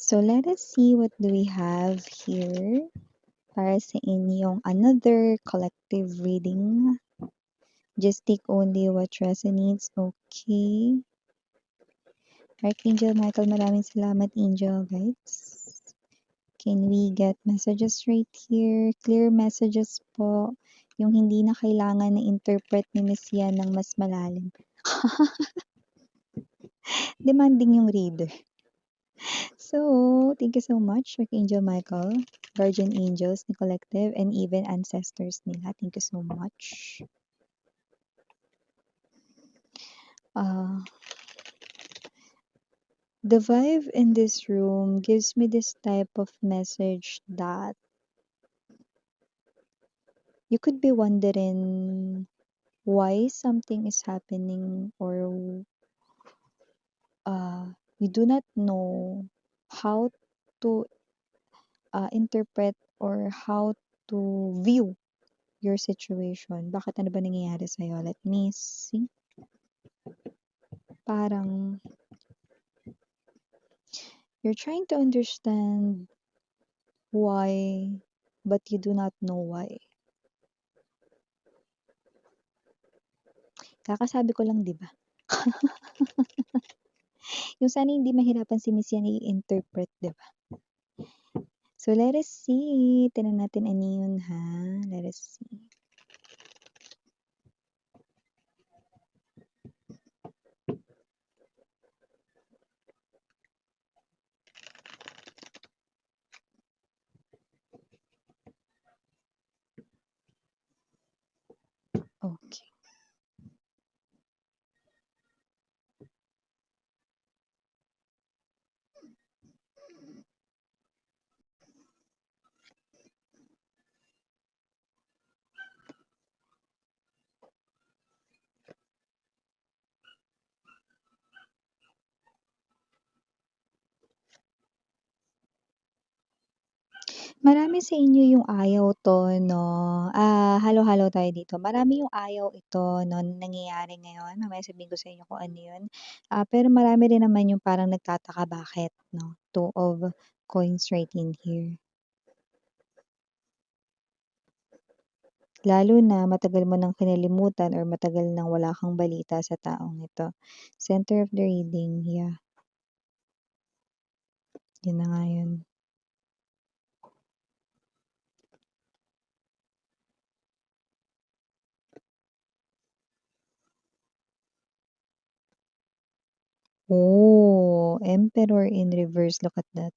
So let us see what do we have here para sa inyong another collective reading. Just take only what resonates, okay? Archangel Michael, maraming salamat, Angel guides. Can we get messages right here? Clear messages po. Yung hindi na kailangan na interpret ni Miss Yan ng mas malalim. Demanding yung reader. So, thank you so much, Archangel Michael, Guardian Angels ni Collective, and even ancestors nila. Thank you so much. The vibe in this room gives me this type of message that you could be wondering why something is happening, or you do not know how to interpret or how to view your situation. Bakit, ano ba nangyayari sa'yo? Let me see. Parang you're trying to understand why, but you do not know why. Kakasabi ko lang, di ba? Yung sana hindi mahirapan si Miss yan i-interpret, di ba? So, let us see. Tignan natin ano yun, ha? Let us see. Okay. Marami sa inyo yung ayaw 'to 'no, halo-halo tayo dito. Marami yung ayaw ito 'no, nangyayari ngayon. Mamaya sabihin ko sa inyo kung ano yun. Pero marami rin naman yung parang nagtataka bakit 'no, Two of Coins right in here. Lalo na matagal mo nang kinalimutan or matagal nang wala kang balita sa taong ito. Center of the reading, yeah. Yun na nga yun. Oh, Emperor in reverse, look at that.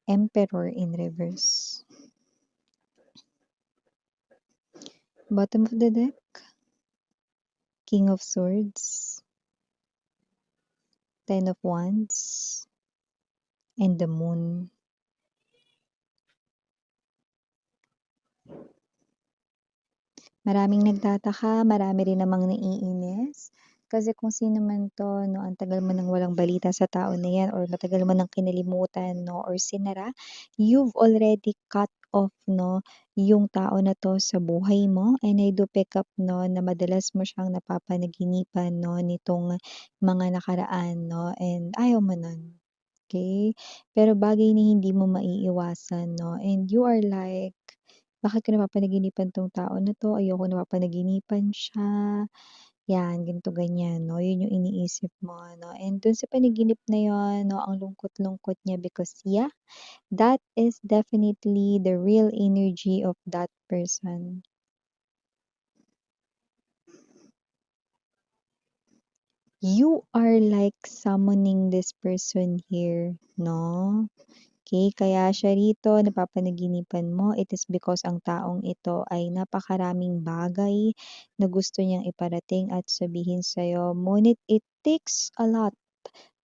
Emperor in reverse. Bottom of the deck, King of Swords, Ten of Wands, and the Moon. Maraming nagtataka, marami rin namang naiinis. Kasi kung sino man 'to 'no, ang tagal mo nang walang balita sa tao na 'yan or matagal mo nang kinalimutan 'no or sinara, you've already cut off 'no, yung tao na 'to sa buhay mo, and I do pick up 'no, na madalas mo siyang napapanaginipan 'no, nitong mga nakaraan 'no, and ayaw mo nun, okey? Pero bagay na hindi mo maiiwasan 'no, and you are like, bakit ko napapanaginipan 'tong tao na 'to, ayoko napapanaginipan siya, 'yan ganito ganyan 'no, 'yun yung iniisip mo 'no, and dun sa panaginip na 'yun 'no, ang lungkot-lungkot niya because yeah, that is definitely the real energy of that person. You are like summoning this person here 'no. Okay, kaya siya rito napapanaginipan mo, it is because ang taong ito ay napakaraming bagay na gusto niyang iparating at sabihin sa'yo, ngunit it takes a lot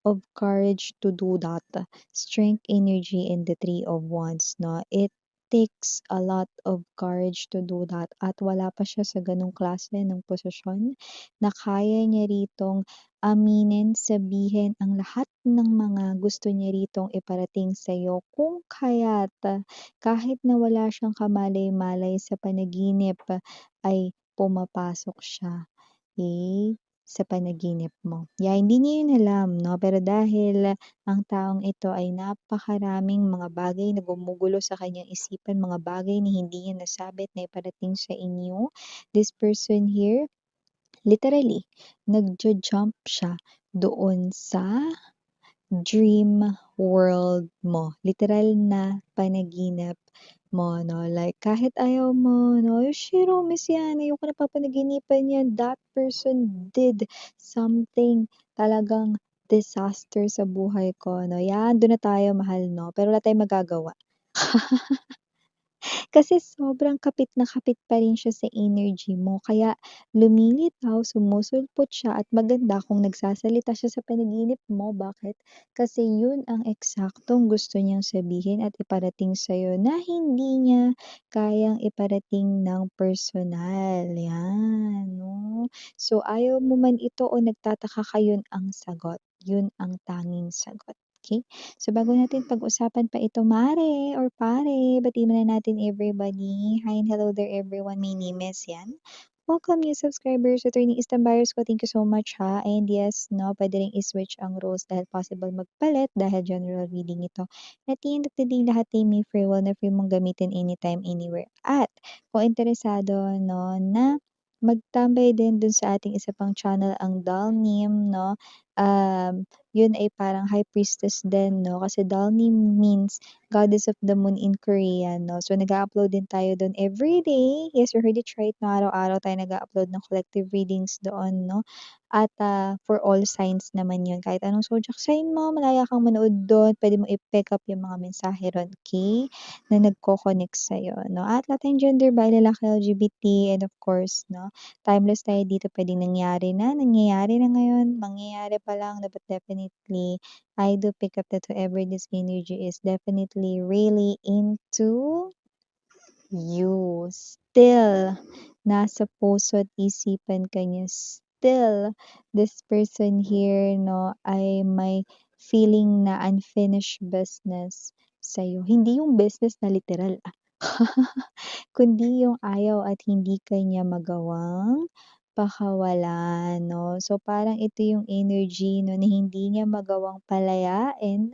of courage to do that. Strength, energy, and the Three of Wands, no? It takes a lot of courage to do that. At wala pa siya sa ganong klase ng posisyon na kaya niya ritong aminin, sabihin ang lahat ng mga gusto niya ritong iparating sa'yo. Kung kaya't kahit na wala siyang kamalay-malay sa panaginip, ay pumapasok siya. Okay? sa panaginip mo. Hindi niya yun alam 'no, pero dahil ang taong ito ay napakaraming mga bagay na gumugulo sa kanyang isipan, mga bagay na hindi niya nasabit na iparating sa inyo, this person here, literally, nagju-jump siya doon sa dream world mo, literal na panaginip mo 'no, like kahit ayaw mo 'no, "Shiro, miss yan, ayoko napapanaginipan yan, that person did something talagang disaster sa buhay ko 'no." Dun na tayo mahal 'no, pero wala tayong magagawa. Kasi sobrang kapit na kapit pa rin siya sa energy mo kaya lumilitaw, sumusulpot siya at maganda kung nagsasalita siya sa panaginip mo. Bakit? Kasi yun ang eksaktong gusto niyang sabihin at iparating sa'yo na hindi niya kayang iparating ng personal, 'no. So, ayaw mo man ito o nagtataka ka, yun ang sagot, yun ang tanging sagot, okey? So, bago natin pag-usapan pa ito mare or pare, batiin muna natin everybody. Hi and hello there everyone, my name is Yan. Welcome new subscribers, returning Istambayers ko, thank you so much ha. And yes, no, pwede rin i-switch ang roles dahil possible magpalit dahil general reading ito. At the end of the day, lahat ay may free will na free mong gamitin anytime, anywhere. At kung interesado no, na magtambay din dun sa ating isa pang channel, ang Dalnim, no? Yun ay parang high priestess din 'no, kasi Dalni means goddess of the moon in Korean 'no. So nag-a-upload din tayo dun everyday. Yes, you heard it right 'no, araw-araw tayo nag-a-upload ng collective readings doon 'no. At, for all signs naman yun, kahit anong zodiac sign mo, malaya kang manood dun, puwede mo i-pick up yung mga mensahe ron, okey, na nagko-connect sa'yo 'no. At lahat tayong gender bi, lalaki, LGBT, and of course 'no, timeless tayo dito, puwedeng nangyayari na ngayon, mangyayari pa lang na, but definitely I do pick up that whoever this energy is definitely really into you. Still, nasa puso't isipan ka niya. Still, this person here 'no, ay may feeling na unfinished business sa'yo. Hindi yung business na literal, kundi yung ayaw at hindi ka niya magawang pakawalan 'no. So, parang ito yung energy 'no, na hindi niya magawang palayain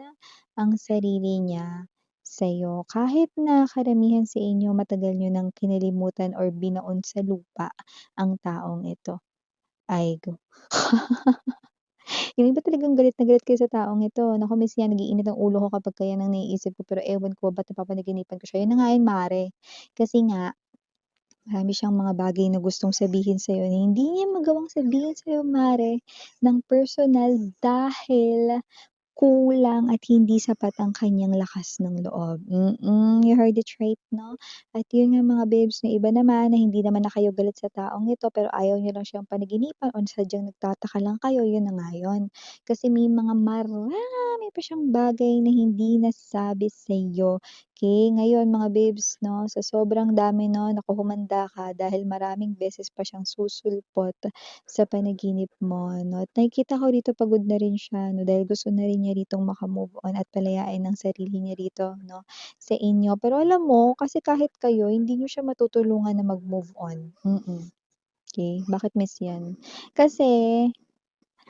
ang sarili niya sa'yo. Kahit na karamihan sa inyo matagal niyo ng kinalimutan or binaon sa lupa ang taong ito. Ay go. Yung iba talagang galit na galit kayo sa taong ito. Naku miss yan, nag-iinit ang ulo ko kapagka yan ang naiisip ko, pero ewan ko ba't napapanaginipan ko siya. Yun na nga yun mare, kasi nga marami siyang mga bagay na gustong sabihin sa'yo na hindi niya magawang sabihin sa'yo mare ng personal dahil kulang at hindi sapat ang kanyang lakas ng loob. You heard it right 'no? At yun nga mga babes na iba naman na hindi naman na kayo galit sa taong ito pero ayaw niyo lang siyang panaginipan o sadyang nagtataka lang kayo, yun na nga yun. Kasi may mga marami pa siyang bagay na hindi nasabi sa'yo. Okey, ngayon mga babes 'no, sa sobrang dami 'no, naku humanda ka dahil maraming beses pa siyang susulpot sa panaginip mo 'no, at nakikita ko rito pagod na rin siya 'no, dahil gusto na rin niya ritong maka-move on at palayain ang sarili niya rito 'no, sa inyo. Pero alam mo, kasi kahit kayo hindi niyo siya matutulungan na mag-move on, okey. Bakit miss 'yan? Kasi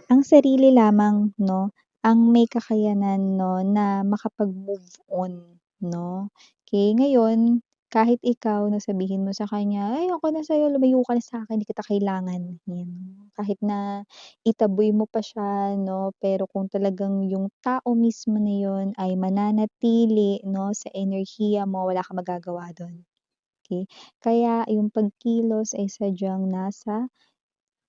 ang sarili lamang 'no, ang may kakayanan 'no, na makapag-move on 'no. Okey, ngayon kahit ikaw na sabihin mo sa kanya, "Ay ayoko na sa'yo, lumayo ka na sa'kin, di kita kailangan." 'Yan, kahit na itaboy mo pa siya 'no, pero kung talagang yung tao mismo na yun ay mananatili 'no, sa enerhiya mo, wala kang magagawa dun, okey. Kaya yung pagkilos ay sadyang nasa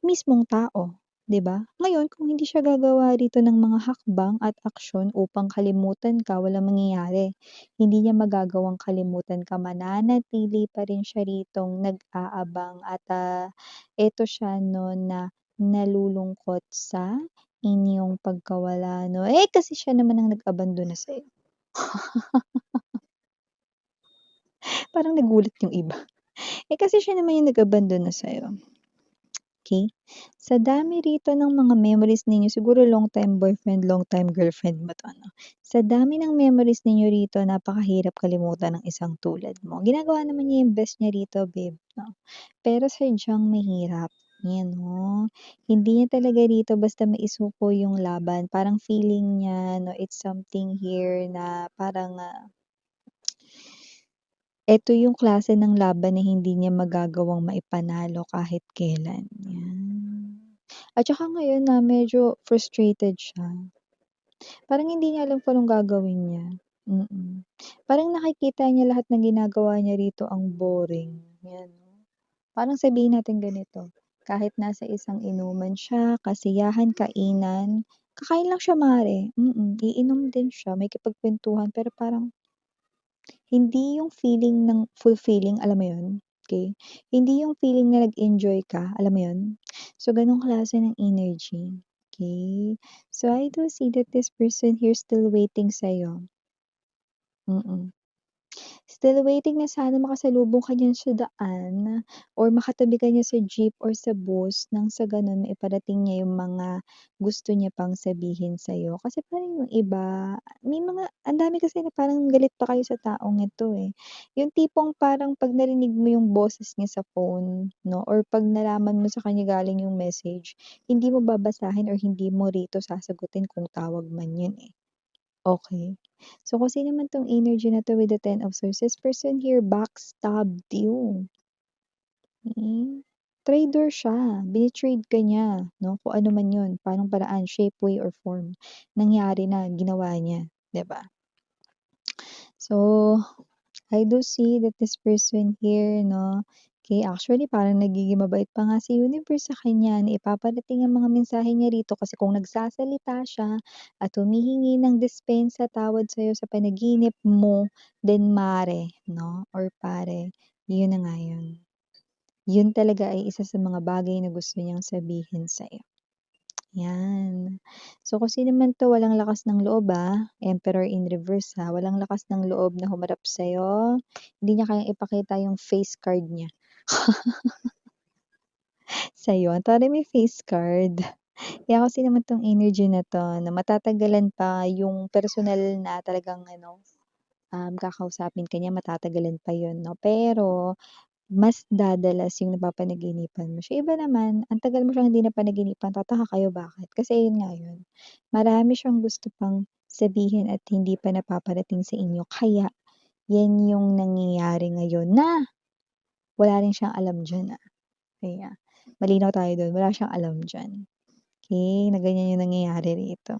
mismong tao, 'di ba? Ngayon kung hindi siya gagawa rito ng mga hakbang at aksyon upang kalimutan ka, walang mangyayari. Hindi niya magagawang kalimutan ka, mananatili pa rin siya ritong nag-aabang at, eto siya 'no, na nalulungkot sa inyong pagkawala 'no. Eh, kasi siya naman ang nag-abandona sa'yo. Parang nagulat yung iba. Eh, kasi siya naman yung nag-abandona sa'yo. Okey. Sa dami rito ng mga memories ninyo, siguro long time boyfriend, long time girlfriend mo 'to 'no. Sa dami ng memories ninyo rito, napakahirap kalimutan ng isang tulad mo. Ginagawa naman niya yung best niya rito babe 'no, pero sadyang mahirap Yan 'no. Hindi niya talaga dito basta maisuko yung laban, parang feeling niya 'no, it's something here na parang, eto yung klase ng laban na hindi niya magagawang maipanalo kahit kailan, yan. At saka ngayon na medyo frustrated siya, parang hindi niya alam kung anong gagawin niya, Parang nakikita niya lahat ng ginagawa niya rito ang boring, yan. Parang sabihin natin ganito, kahit nasa isang inuman siya, kasiyahan, kainan, kakain lang siya mare, iinom din siya, makikipagkuwentuhan pero parang hindi yung feeling ng fulfilling, alam mo yun, okey? Hindi yung feeling na nag-enjoy ka, alam mo yun? So, ganong klase ng energy, okey? So, I do see that this person here still waiting sa'yo, mm. Still waiting na sana makasalubong ka niyan sa daan or makatabi ka niya sa jeep or sa bus nang sa gano'n maiparating niya yung mga gusto niya pang sabihin sa'yo. Kasi parang yung iba, may mga ang dami kasi na parang galit pa kayo sa taong ito, eh. Yung tipong parang 'pag narinig mo yung boses niya sa phone 'no, or 'pag nalaman mo sa kanya galing yung message, hindi mo babasahin or hindi mo rito sasagutin kung tawag man yun, eh. Okey. So, kung sino man 'tong energy na 'to with the Ten of Swords, this person here backstabbed you, traitor siya, bini-trade ka niya 'no, kung ano man 'yun, paanong paraan, shape, way, or form, nangyari na, ginawa niya, 'di ba? So, I do see that this person here 'no, okay, actually parang nagiging mabait pa nga si universe sa kanya na ipaparating ang mga mensahe niya rito kasi kung nagsasalita siya at humihingi ng dispensa, tawad sa'yo sa panaginip mo, then mare 'no or pare, yun na nga yun. Yun talaga ay isa sa mga bagay na gusto niyang sabihin sa'yo. 'Yan. So, kung sino man 'to walang lakas ng loob, Emperor in reverse, walang lakas ng loob na humarap sa'yo, hindi niya kayang ipakita yung face card niya sa'yo. Ang taray may face card. Kaya kung sino man 'tong energy na 'to na matatagalan pa yung personal na talagang ano, kakausapin ka niya matatagalan pa yun 'no, pero mas dadalas yung napapanaginipan mo siya. Iba naman, ang tagal mo siyang hindi napanaginipan, tataka kayo bakit. Kasi yun nga yun, marami siyang gusto pang sabihin at hindi pa napaparating sa inyo. Kaya yan yung nangyayari ngayon na wala rin siyang alam diyan, Kaya malinaw tayo dun, wala siyang alam diyan. Okey, na ganyan yung nangyayari rito.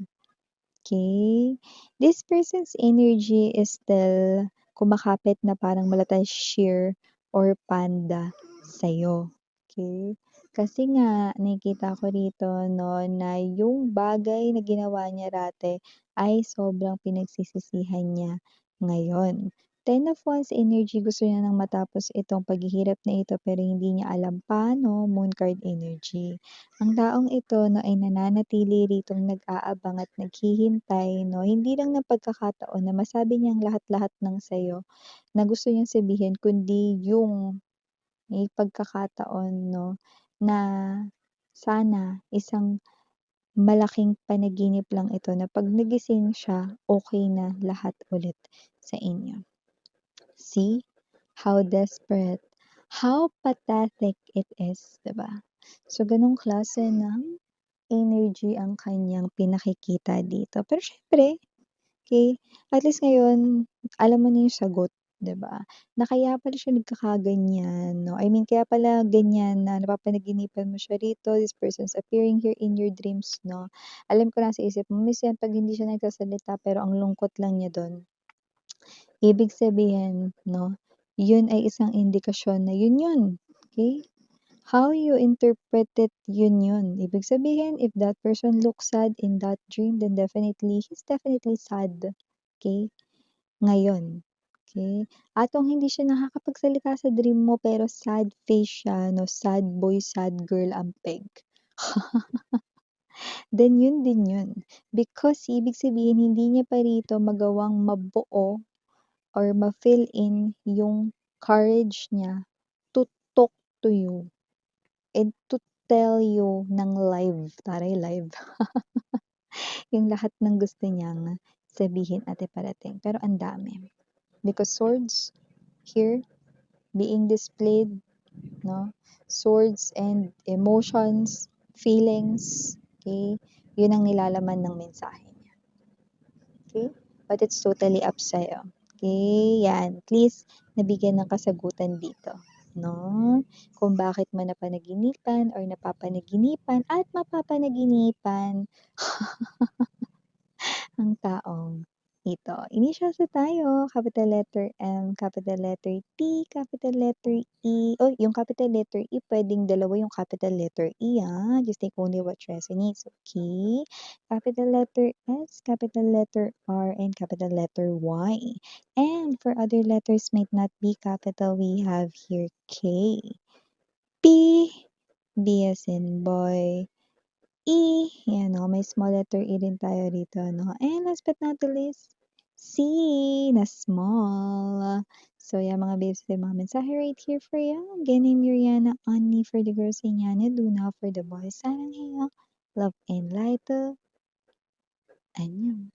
Okay, this person's energy is still kumakapit na parang sheer or panda sa'yo, okay? Kasi nga nakikita ko rito 'no, na yung bagay na ginawa niya dati ay sobrang pinagsisisihan niya ngayon. Ten of Wands energy, gusto niya ng matapos itong paghihirap na ito pero hindi niya alam paano, Moon card energy. Ang taong ito 'no, ay nananatili ritong nag-aabang at naghihintay 'no, hindi lang ng pagkakataon na masabi niyang lahat-lahat ng sa'yo na gusto niyang sabihin kundi yung may pagkakataon 'no, na sana isang malaking panaginip lang ito na 'pag nagising siya, okey na lahat ulit sa inyo. See? How desperate, how pathetic it is, 'di ba? So, gano'ng klase ng energy ang kanyang pinakikita dito. Pero siyempre, okey, at least ngayon alam mo na yung sagot, 'di ba? Na kaya pala siya nagkakaganyan 'no, I mean kaya pala ganyan na napapanaginipan mo siya rito, this person's appearing here in your dreams 'no. Alam ko nasa isip mo, minsan 'pag hindi siya nagsasalita pero ang lungkot lang niya dun, ibig sabihin 'no, yun ay isang indikasyon na yun yun, okey? How you interpret it, yun yun. Ibig sabihin, if that person looks sad in that dream, then definitely, he's definitely sad. Okay? Ngayon. Okay? At kung hindi siya nakakapagsalita sa dream mo, pero sad face siya, no? Sad boy, sad girl ang peg. Then yun din yun. Because ibig sabihin, hindi niya pa rito magawang mabuo or ma-fill in yung courage niya to talk to you and to tell you ng live, taray live, yung lahat ng gusto niyang sabihin at iparating. Pero ang dami. Because swords here being displayed, no? Swords and emotions, feelings, okay? Yun ang nilalaman ng mensahe niya. Okay? But it's totally up sa'yo. Okay? Yan. At least, nabigyan ng kasagutan dito. No? Kung bakit mo napanaginipan or napapanaginipan at mapapanaginipan ang taong ito. Initials na tayo. Capital letter M, capital letter T, capital letter E. Oh, yung capital letter E, pwedeng dalawa yung capital letter E, ah. Just take only what resonates, okay? Capital letter S, capital letter R, and capital letter Y. And for other letters might not be capital, we have here K. P, B as in boy, E, yan o, may small letter E din tayo dito, no? And last but not the least, C na small. So, yan mga babes, ito yung mga mensahe right here for you. Again, I'm Yuriana, only for the girls in Yana, Luna for the boys. Sarang love and light. Annyeong.